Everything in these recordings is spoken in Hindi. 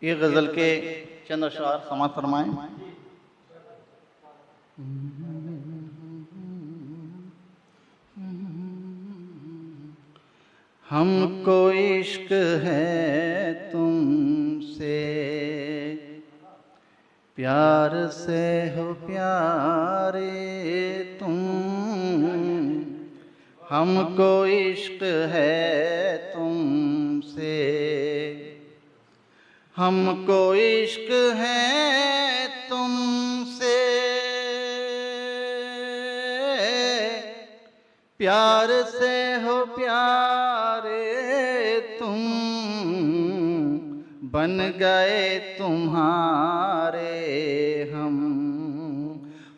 ये गज़ल के चंद अशआर समाअत फरमाएं। हमको इश्क है तुमसे, प्यार से हो प्यारे तुम। हमको इश्क है तुमसे, हमको इश्क है तुमसे, प्यार से हो प्यारे तुम। बन गए तुम्हारे हम,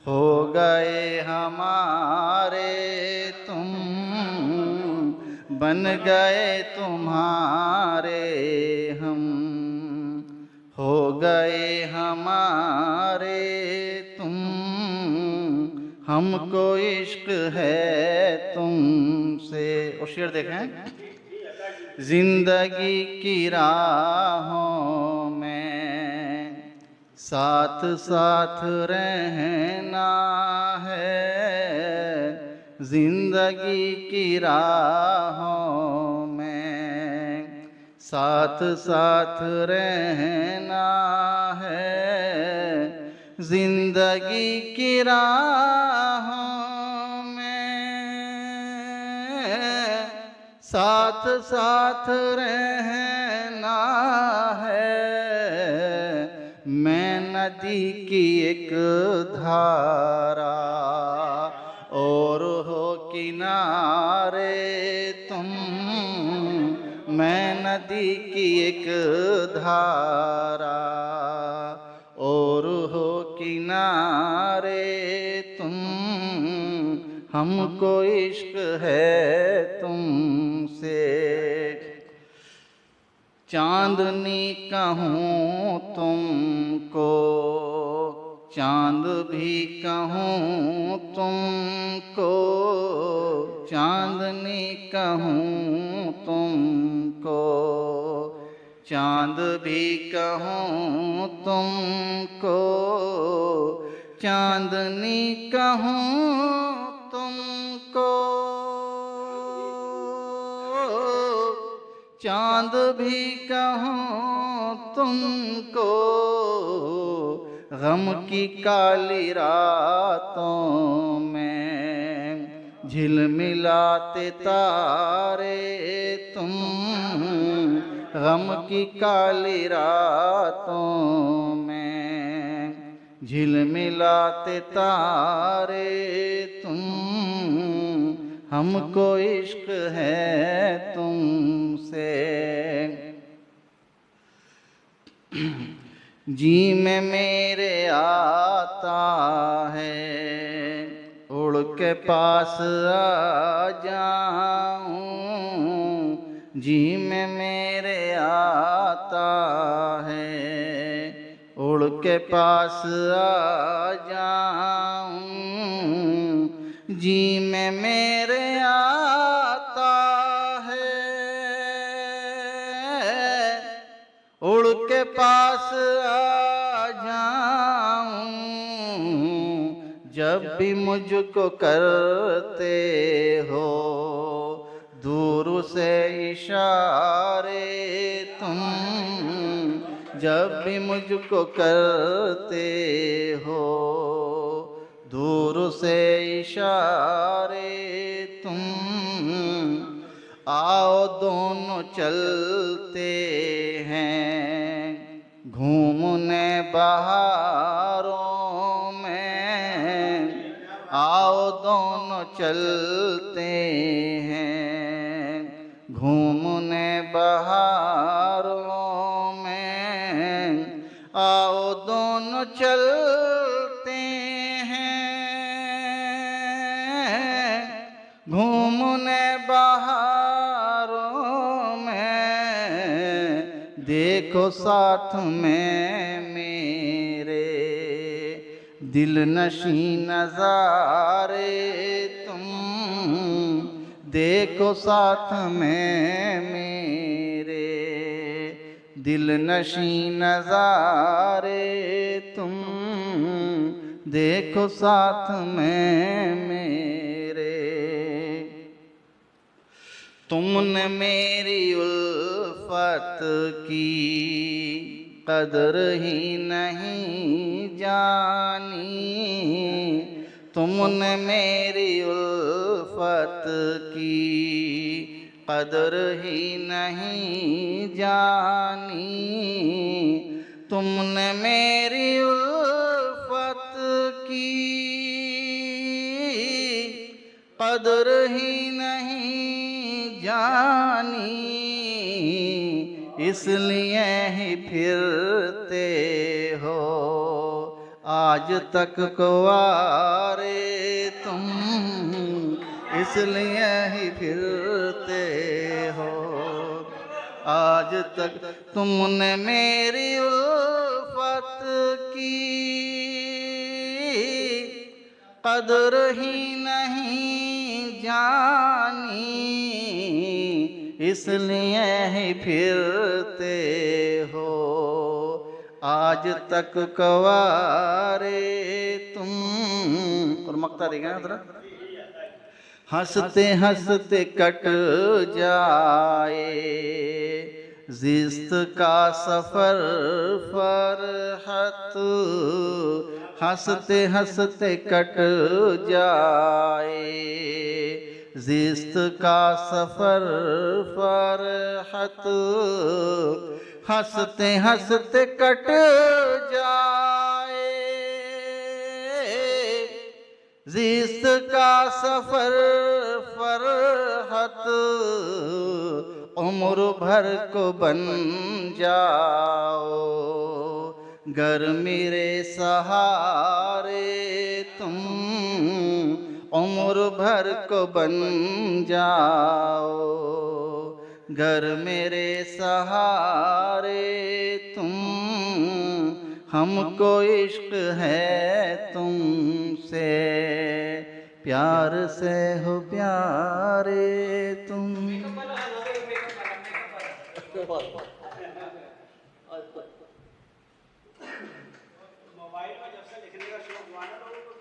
हो गए हमारे तुम। बन गए तुम्हारे हम, हो गए हमारे तुम। हमको इश्क है तुमसे। और शेर देखें। जिंदगी की राहों में साथ साथ रहना है। जिंदगी की राहों में साथ साथ रहना है। जिंदगी की राहों में साथ साथ रहना है। मैं नदी की एक धारा और हो किनारे तुम। मैं नदी की एक धारा और हो किनारे तुम। हमको इश्क है तुमसे। चांदनी कहूँ तुमको, चांद भी कहूँ तुमको। चांदनी कहूँ तुमको, चांद भी कहूँ तुमको। चांदनी कहूँ तुमको, चांद भी कहूँ तुमको। गम की काली रातों में झिलमिलाते तारे तुम। गम की काली रातों में झिलमिलाते तारे तुम। हमको इश्क है तुमसे। जी में मेरे आता है, उड़ के पास आ जाऊं। जी में मेरे आता है, उड़ के पास आ जाऊं। जी में मेरे आता है, उड़ के पास आ जाऊं। जब भी मुझको करते हो दूर से इशारे तुम। जब भी मुझको करते हो दूर से इशारे तुम। आओ दोनों चलते हैं घूमने बहारों में। आओ दोनों चलते हैं घूमने बहारों में। आओ दोनों चलते घूमने बहारों में। देखो साथ में मेरे दिल नशी नज़ारे तुम। देखो साथ में मेरे दिल नशी नजारे तुम देखो साथ में मेरे। तुमने मेरी उल्फत की कदर ही नहीं जानी, तुमने मेरी उल्फत की कदर ही नहीं जानी, तुमने मेरी उल्फत की कदर ही नहीं जानी, इसलिए ही फिरते हो आज तक कुंवारे तुम, इसलिए ही फिरते हो आज तक। तुमने मेरी उल्फत की कदर ही नहीं जानी, इसलिए ही फिरते हो आज तक कुंवारे तुम। और मक्ता देगा ना जरा। हंसते हंसते कट जाए जिस्त का सफर फरहत, हंसते हंसते कट जाए जिस्त का सफर फरहत, हंसते हंसते कट जाए जिस्त का सफर फरहत, उम्र भर को बन जाओ गर मेरे सहारे तुम, उम्र भर को बन जाओ गर मेरे सहारे तुम, हमको इश्क है तुमसे प्यार से हो प्यारे तुम। मोबाइल में जब से लिखने का शौक हुआ ना लोगों को